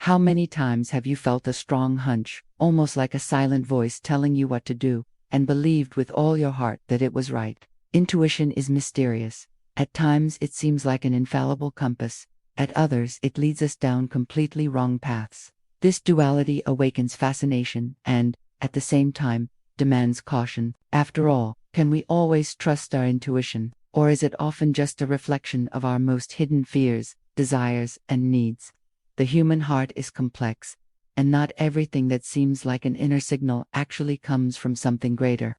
How many times have you felt a strong hunch, almost like a silent voice telling you what to do, and believed with all your heart that it was right? Intuition is mysterious. At times it seems like an infallible compass, at others it leads us down completely wrong paths. This duality awakens fascination and, at the same time, demands caution. After all, can we always trust our intuition, or is it often just a reflection of our most hidden fears, desires, and needs? The human heart is complex, and not everything that seems like an inner signal actually comes from something greater.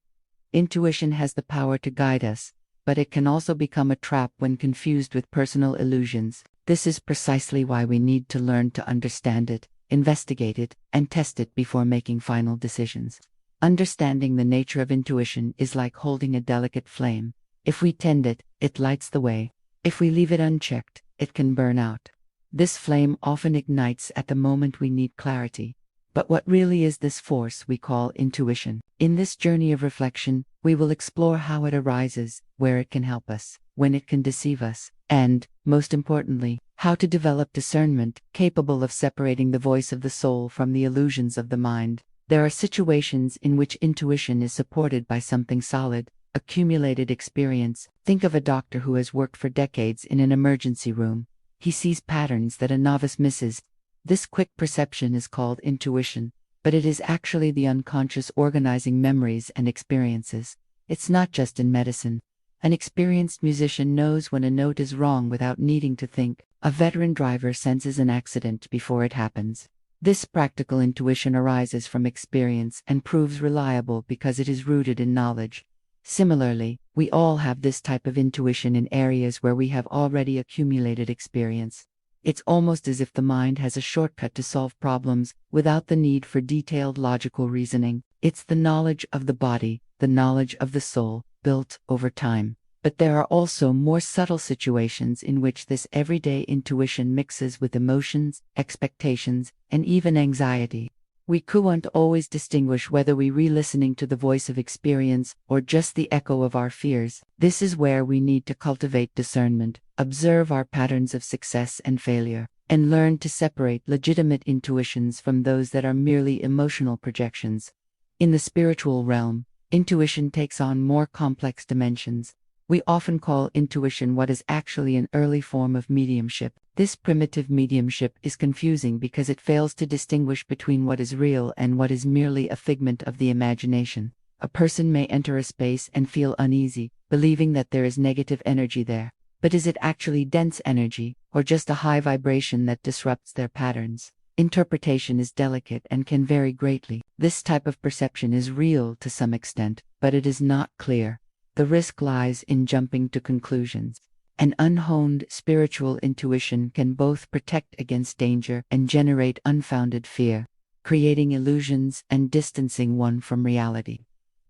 Intuition has the power to guide us, but it can also become a trap when confused with personal illusions. This is precisely why we need to learn to understand it, investigate it, and test it before making final decisions. Understanding the nature of intuition is like holding a delicate flame. If we tend it, it lights the way. If we leave it unchecked, it can burn out. This flame often ignites at the moment we need clarity. But what really is this force we call intuition? In this journey of reflection, we will explore how it arises, where it can help us, when it can deceive us, and, most importantly, how to develop discernment capable of separating the voice of the soul from the illusions of the mind. There are situations in which intuition is supported by something solid, accumulated experience. Think of a doctor who has worked for decades in an emergency room. He sees patterns that a novice misses. This quick perception is called intuition, but it is actually the unconscious organizing memories and experiences. It's not just in medicine. An experienced musician knows when a note is wrong without needing to think. A veteran driver senses an accident before it happens. This practical intuition arises from experience and proves reliable because it is rooted in knowledge. Similarly, we all have this type of intuition in areas where we have already accumulated experience. It's almost as if the mind has a shortcut to solve problems without the need for detailed logical reasoning. It's the knowledge of the body, the knowledge of the soul, built over time. But there are also more subtle situations in which this everyday intuition mixes with emotions, expectations, and even anxiety. We can't always distinguish whether we're re-listening to the voice of experience or just the echo of our fears. This is where we need to cultivate discernment, observe our patterns of success and failure, and learn to separate legitimate intuitions from those that are merely emotional projections. In the spiritual realm, intuition takes on more complex dimensions. We often call intuition what is actually an early form of mediumship. This primitive mediumship is confusing because it fails to distinguish between what is real and what is merely a figment of the imagination. A person may enter a space and feel uneasy, believing that there is negative energy there. But is it actually dense energy, or just a high vibration that disrupts their patterns? Interpretation is delicate and can vary greatly. This type of perception is real to some extent, but it is not clear. The risk lies in jumping to conclusions. An unhoned spiritual intuition can both protect against danger and generate unfounded fear, creating illusions and distancing one from reality.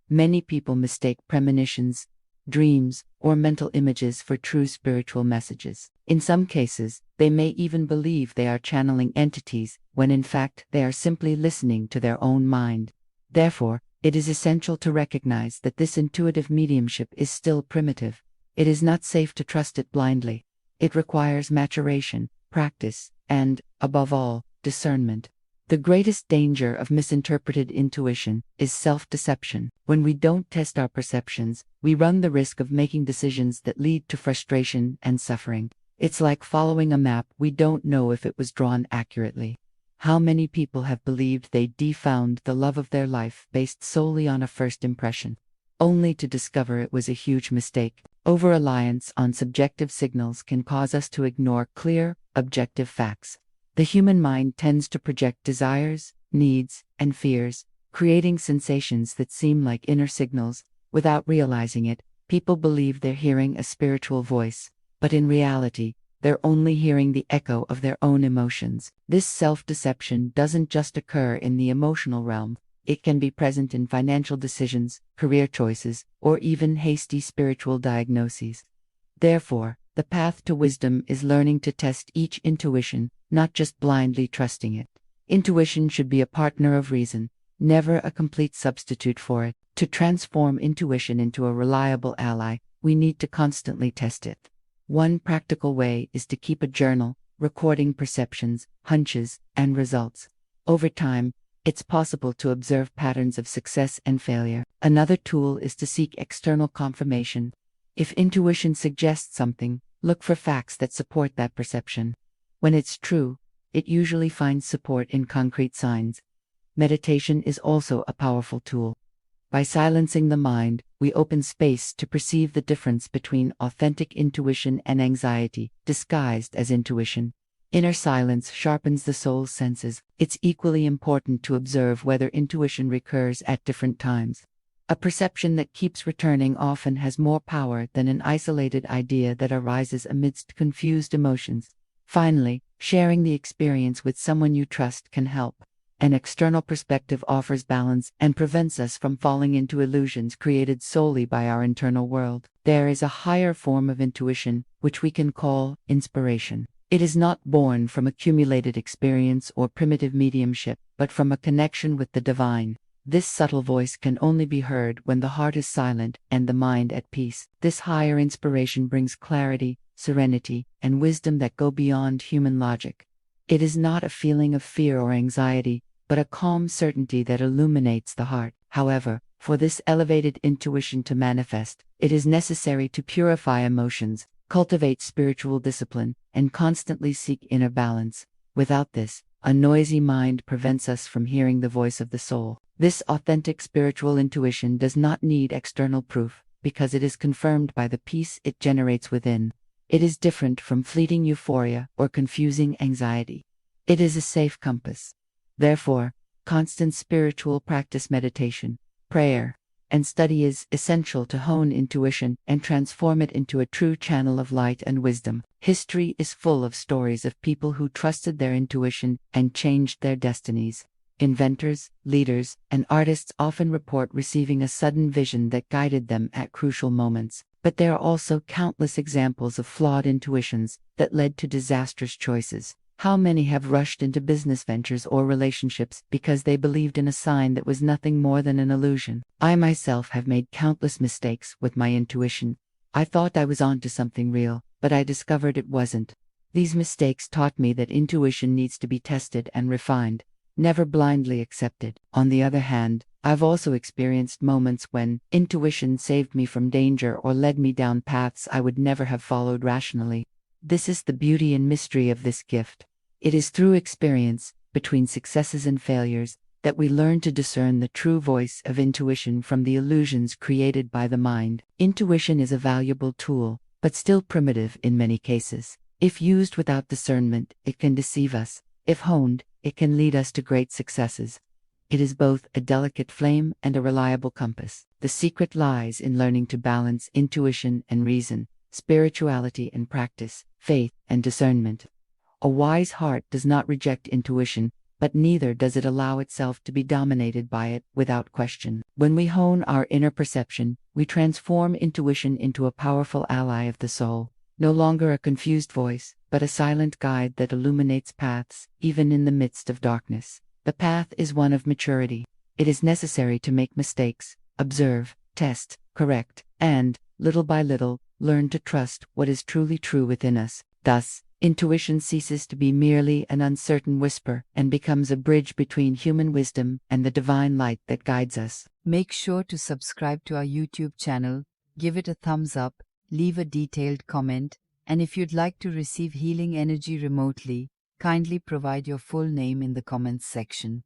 Many people mistake premonitions, dreams, or mental images for true spiritual messages. In some cases, they may even believe they are channeling entities, when in fact they are simply listening to their own mind. Therefore, it is essential to recognize that this intuitive mediumship is still primitive. It is not safe to trust it blindly. It requires maturation, practice, and, above all, discernment. The greatest danger of misinterpreted intuition is self-deception. When we don't test our perceptions, we run the risk of making decisions that lead to frustration and suffering. It's like following a map we don't know if it was drawn accurately. How many people have believed they'd found the love of their life based solely on a first impression, only to discover it was a huge mistake? Over-reliance on subjective signals can cause us to ignore clear, objective facts. The human mind tends to project desires, needs, and fears, creating sensations that seem like inner signals. Without realizing it, people believe they're hearing a spiritual voice, but in reality, they're only hearing the echo of their own emotions. This self-deception doesn't just occur in the emotional realm. It can be present in financial decisions, career choices, or even hasty spiritual diagnoses. Therefore, the path to wisdom is learning to test each intuition, not just blindly trusting it. Intuition should be a partner of reason, never a complete substitute for it. To transform intuition into a reliable ally, we need to constantly test it. One practical way is to keep a journal, recording perceptions, hunches, and results. Over time, it's possible to observe patterns of success and failure. Another tool is to seek external confirmation. If intuition suggests something, look for facts that support that perception. When it's true, it usually finds support in concrete signs. Meditation is also a powerful tool. By silencing the mind, we open space to perceive the difference between authentic intuition and anxiety, disguised as intuition. Inner silence sharpens the soul's senses. It's equally important to observe whether intuition recurs at different times. A perception that keeps returning often has more power than an isolated idea that arises amidst confused emotions. Finally, sharing the experience with someone you trust can help. An external perspective offers balance and prevents us from falling into illusions created solely by our internal world. There is a higher form of intuition, which we can call inspiration. It is not born from accumulated experience or primitive mediumship, but from a connection with the divine. This subtle voice can only be heard when the heart is silent and the mind at peace. This higher inspiration brings clarity, serenity, and wisdom that go beyond human logic. It is not a feeling of fear or anxiety, but a calm certainty that illuminates the heart. However, for this elevated intuition to manifest, it is necessary to purify emotions, cultivate spiritual discipline, and constantly seek inner balance. Without this, a noisy mind prevents us from hearing the voice of the soul. This authentic spiritual intuition does not need external proof, because it is confirmed by the peace it generates within. It is different from fleeting euphoria or confusing anxiety. It is a safe compass. Therefore, constant spiritual practice, meditation, prayer, and study is essential to hone intuition and transform it into a true channel of light and wisdom. History is full of stories of people who trusted their intuition and changed their destinies. Inventors, leaders, and artists often report receiving a sudden vision that guided them at crucial moments. But there are also countless examples of flawed intuitions that led to disastrous choices. How many have rushed into business ventures or relationships because they believed in a sign that was nothing more than an illusion? I myself have made countless mistakes with my intuition. I thought I was onto something real, but I discovered it wasn't. These mistakes taught me that intuition needs to be tested and refined, never blindly accepted. On the other hand, I've also experienced moments when intuition saved me from danger or led me down paths I would never have followed rationally. This is the beauty and mystery of this gift. It is through experience, between successes and failures, that we learn to discern the true voice of intuition from the illusions created by the mind. Intuition is a valuable tool, but still primitive in many cases. If used without discernment, it can deceive us. If honed, it can lead us to great successes. It is both a delicate flame and a reliable compass. The secret lies in learning to balance intuition and reason, spirituality and practice, faith and discernment. A wise heart does not reject intuition, but neither does it allow itself to be dominated by it without question. When we hone our inner perception, we transform intuition into a powerful ally of the soul. No longer a confused voice, but a silent guide that illuminates paths, even in the midst of darkness. The path is one of maturity. It is necessary to make mistakes, observe, test, correct, and, little by little, learn to trust what is truly true within us. Thus, intuition ceases to be merely an uncertain whisper and becomes a bridge between human wisdom and the divine light that guides us. Make sure to subscribe to our YouTube channel, give it a thumbs up, leave a detailed comment, and if you'd like to receive healing energy remotely, kindly provide your full name in the comments section.